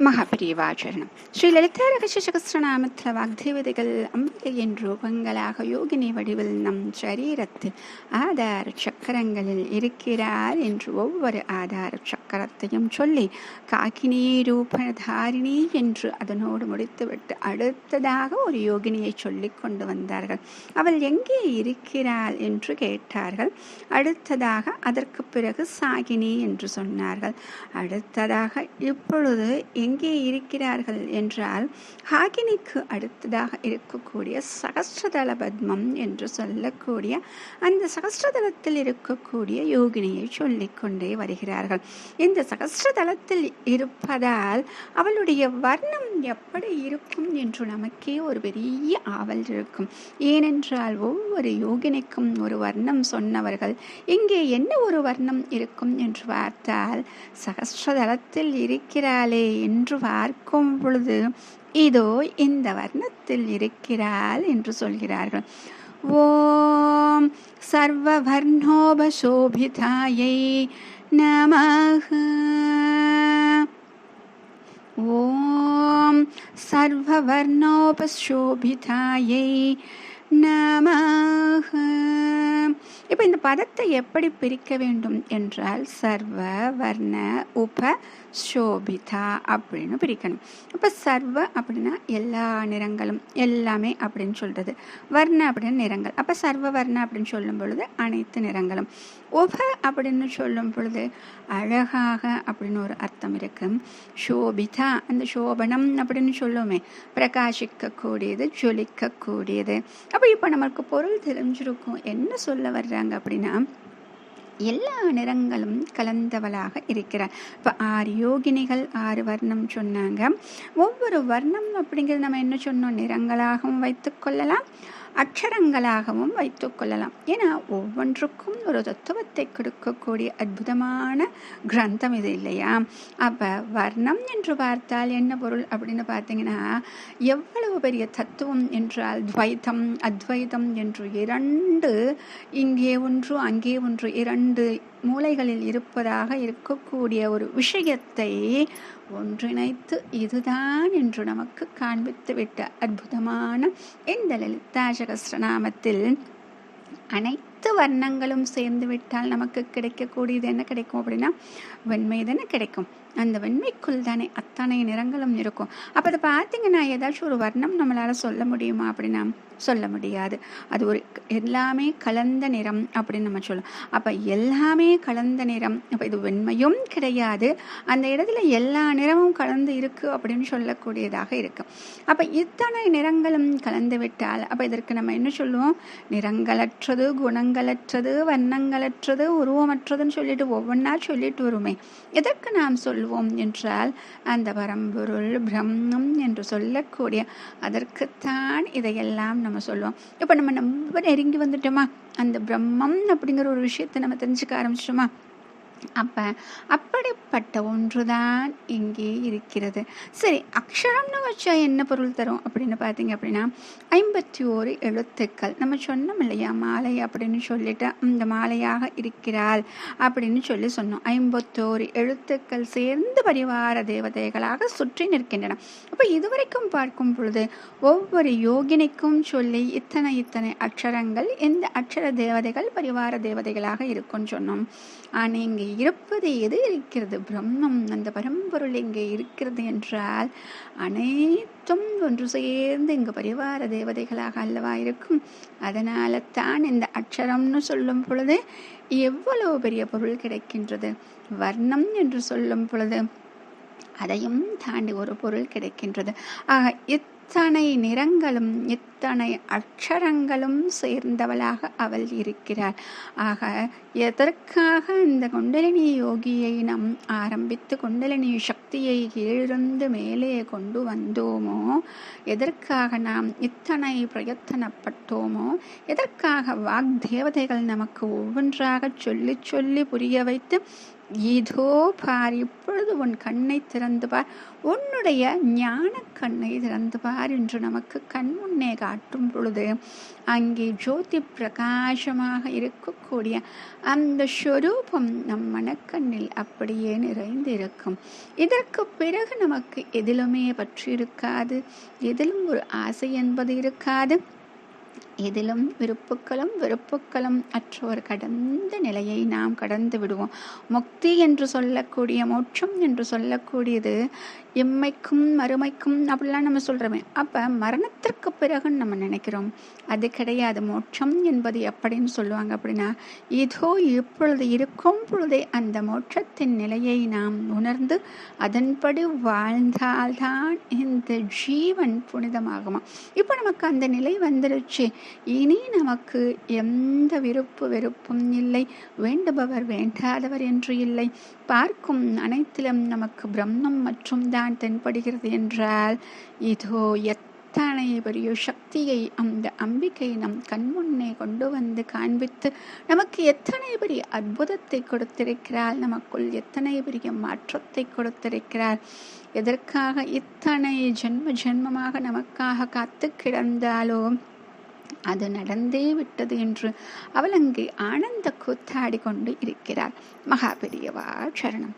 மகாபிரிவாச்சரணம். ஸ்ரீ லலிதா ரகசிய சகஸ்ரநாமத்தில் வாக்தேவதைகள் அம்பிகையின் ரூபங்களாக யோகினி வடிவில் நம் சரீரத்தில் ஆதார சக்கரங்களில் இருக்கிறார் என்று ஒவ்வொரு ஆதார சக்கரத்தையும் சொல்லி காக்கினி ரூபதாரிணி என்று அதனோடு முடித்துவிட்டு அடுத்ததாக ஒரு யோகினியை சொல்லிக் கொண்டு வந்தார்கள். அவள் எங்கே இருக்கிறாள் என்று கேட்டார்கள். அடுத்ததாக அதற்கு பிறகு சாகினி என்று சொன்னார்கள். அடுத்ததாக இப்பொழுது எங்கே இருக்கிறார்கள் என்றால் ஹாகினிக்கு அடுத்ததாக இருக்கக்கூடிய சகஸ்ரதள பத்மம் என்று சொல்லக்கூடிய அந்த சகஸ்ரதளத்தில் இருக்கக்கூடிய யோகினியை சொல்லிக்கொண்டே வருகிறார்கள். இந்த சகஸ்ரதளத்தில் இருப்பதால் அவளுடைய வர்ணம் எப்படி இருக்கும் என்று நமக்கே ஒரு பெரிய ஆவல் இருக்கும். ஏனென்றால் ஒவ்வொரு யோகினிக்கும் ஒரு வர்ணம் சொன்னவர்கள் இங்கே என்ன ஒரு வர்ணம் இருக்கும் என்று பார்த்தால் சகஸ்ரதளத்தில் இருக்கிறாளே என்று பார்க்கும் பொழுது இதோ இந்த வர்ணத்தில் இருக்கிறாள் என்று சொல்கிறார்கள். ஓம் சர்வவர்ணோபசோபிதாயை நமஹ. ஓம் சர்வவர்ணோபசோபிதாயை நமஹ. இப்போ இந்த பதத்தை எப்படி பிரிக்க வேண்டும் என்றால் சர்வ வர்ண உப சோபிதா அப்படின்னு பிரிக்கணும். இப்போ சர்வ அப்படின்னா எல்லா நிறங்களும் எல்லாமே அப்படின்னு சொல்றது, வர்ண அப்படின்னு நிறங்கள். அப்போ சர்வ வர்ண அப்படின்னு சொல்லும் பொழுது அனைத்து நிறங்களும், உப அப்படின்னு சொல்லும் பொழுது அழகாக அப்படின்னு ஒரு அர்த்தம் இருக்கு. சோபிதா அந்த சோபனம் அப்படின்னு சொல்லுவோமே, பிரகாசிக்கக்கூடியது, ஜொலிக்கக்கூடியது. அப்போ இப்போ நமக்கு பொருள் தெரிஞ்சிருக்கும் என்ன சொல்ல வர்றாங்க அப்படின்னா எல்லா நிறங்களும் கலந்தவளாக இருக்கிறார். இப்போ 6 யோகினிகள் 6 வர்ணம் சொன்னாங்க. ஒவ்வொரு வர்ணம் அப்படிங்கிறது நம்ம என்ன சொன்னோம், நிறங்களாகவும் வைத்துக்கொள்ளலாம், அக்ஷரங்களாகவும் வைத்துக்கொள்ளலாம். ஏன்னா ஒவ்வொன்றுக்கும் ஒரு தத்துவத்தை கொடுக்கக்கூடிய அற்புதமான கிரந்தம் இது இல்லையா. அப்போ வர்ணம் என்று பார்த்தால் என்ன பொருள் அப்படின்னு பார்த்தீங்கன்னா எவ்வளவு பெரிய தத்துவம் என்றால் துவைதம் அத்வைதம் என்று 2 இங்கே ஒன்று அங்கே ஒன்று 2 மூலைகளில் இருப்பதாக இருக்கக்கூடிய ஒரு விஷயத்தை ஒன்றிணைத்து இதுதான் என்று நமக்கு காண்பித்து விட்ட அற்புதமான இந்த லலிதா சகஸ்ரநாமத்தில் அனைத்து வர்ணங்களும் சேர்ந்து விட்டால் நமக்கு கிடைக்கக்கூடியது என்ன கிடைக்கும் அப்படின்னா வெண்மை தானே கிடைக்கும். அந்த வெண்மைக்குள் தானே அத்தனை நிறங்களும் இருக்கும். அப்போ அதை பார்த்தீங்கன்னா ஏதாச்சும் ஒரு வர்ணம் நம்மளால் சொல்ல முடியுமா அப்படின்னா சொல்ல முடியாது. அது ஒரு எல்லாமே கலந்த நிறம் அப்படின்னு நம்ம சொல்லலாம். அப்போ எல்லாமே கலந்த நிறம், அப்போ இது வெண்மையும் கிடையாது, அந்த இடத்துல எல்லா நிறமும் கலந்து இருக்கு அப்படின்னு சொல்லக்கூடியதாக இருக்கு. அப்போ இத்தனை நிறங்களும் கலந்து விட்டால் அப்போ இதற்கு நம்ம என்ன சொல்லுவோம், நிறங்களற்றது, குணங்களற்றது, வண்ணங்களற்றது, உருவமற்றதுன்னு சொல்லிட்டு ஒவ்வொன்றா சொல்லிட்டு வருமே. எதற்கு நாம் சொல்லுவோம் என்றால் அந்த பரம்பொருள் பிரம்மம் என்று சொல்லக்கூடிய அதற்குத்தான் இதையெல்லாம் நம்ம சொல்லுவோம். இப்போ நம்ம நெருங்கி வந்துட்டோமா, அந்த பிரம்மம் அப்படிங்கிற ஒரு விஷயத்தை நம்ம தெரிஞ்சுக்க ஆரம்பிச்சிட்டோமா. அப்போ அப்படிப்பட்ட ஒன்றுதான் இங்கே இருக்கிறது. சரி, அக்ஷரம்னு வச்சா என்ன பொருள் தரும் அப்படின்னு பார்த்தீங்க அப்படின்னா 51 எழுத்துக்கள். நம்ம சொன்னோம் இல்லையா, மாலை அப்படின்னு சொல்லிட்டு இந்த மாலையாக இருக்கிறாள் அப்படின்னு சொன்னோம். 51 எழுத்துக்கள் சேர்ந்து பரிவார தேவதைகளாக சுற்றி நிற்கின்றன. அப்போ இதுவரைக்கும் பார்க்கும் பொழுது ஒவ்வொரு யோகினிக்கும் சொல்லி இத்தனை அக்ஷரங்கள், இந்த அக்ஷர தேவதைகள் பரிவார தேவதைகளாக இருக்கும்னு சொன்னோம். ஆனால் இங்கே இருப்பது எது இருக்கிறது, பிரம்மம், அந்த பரம்பொருள் இங்கே இருக்கிறது என்றால் அனைத்தும் ஒன்று சேர்ந்து இங்கு பரிவார தேவதைகளாக அல்லவா இருக்கும். அதனால தான் இந்த அக்ஷரம்னு சொல்லும் பொழுது எவ்வளவு பெரிய பொருள் கிடைக்கின்றது. வர்ணம் என்று சொல்லும் பொழுது அதையும் தாண்டி ஒரு பொருள் கிடைக்கின்றது. ஆக இத்தனை நிறங்களும் இத்தனை அக்ஷரங்களும் சேர்ந்தவளாக அவள் இருக்கிறார். ஆக எதற்காக இந்த குண்டலினி யோகியை நாம் ஆரம்பித்து குண்டலினி சக்தியை கீழிருந்து மேலே கொண்டு வந்தோமோ, எதற்காக நாம் இத்தனை பிரயத்தனப்பட்டோமோ, எதற்காக வாக்தேவதைகள் நமக்கு ஒவ்வொன்றாக சொல்லி சொல்லி புரிய வைத்து இதோ பார், இப்பொழுது உன் கண்ணை திறந்து பார், உன்னுடைய ஞான கண்ணை திறந்து பார் என்று நமக்கு கண்முன்னே காட்டும் பொழுது அங்கே ஜோதி பிரகாசமாக இருக்கக்கூடிய அந்த ஸ்வரூபம் நம் மனக்கண்ணில் அப்படியே நிறைந்து இருக்கும். இதற்கு பிறகு நமக்கு எதிலுமே பற்றி இருக்காது, எதிலும் ஒரு ஆசை என்பது இருக்காது, இதிலும் வெறுப்புக்களும் அற்ற ஒரு கடந்த நிலையை நாம் கடந்து விடுவோம். முக்தி என்று சொல்லக்கூடிய, மோட்சம் என்று சொல்லக்கூடியது இம்மைக்கும் மறுமைக்கும் அப்படிலாம் நம்ம சொல்கிறோமே. அப்போ மரணத்திற்கு பிறகு நம்ம நினைக்கிறோம், அது கிடையாது. மோட்சம் என்பது எப்படின்னு சொல்லுவாங்க அப்படின்னா, இதோ இப்பொழுது இருக்கும் பொழுதே அந்த மோட்சத்தின் நிலையை நாம் உணர்ந்து அதன்படி வாழ்ந்தால்தான் இந்த ஜீவன் புனிதமாகுமா. இப்போ நமக்கு அந்த நிலை வந்துடுச்சு. இனி நமக்கு எந்த வெறுப்பும் இல்லை, வேண்டுபவர் வேண்டாதவர் என்று இல்லை, பார்க்கும் அனைத்திலும் நமக்கு பிரம்மம் மற்றும் தான் தென்படுகிறது என்றால், இதோ எத்தனை பெரிய சக்தியை அந்த அம்பிகை நம் கண்முன்னே கொண்டு வந்து காண்பித்து நமக்கு எத்தனை பெரிய அற்புதத்தை கொடுத்திருக்கிறார், நமக்குள் எத்தனை பெரிய மாற்றத்தை கொடுத்திருக்கிறார். எதற்காக இத்தனை ஜென்மமாக நமக்காக காத்து கிடந்தாலோ அது நடந்தே விட்டது என்று அவள் அங்கே ஆனந்த கூத்தாடி கொண்டு இருக்கிறார். மகாபெரியவா சரணம்.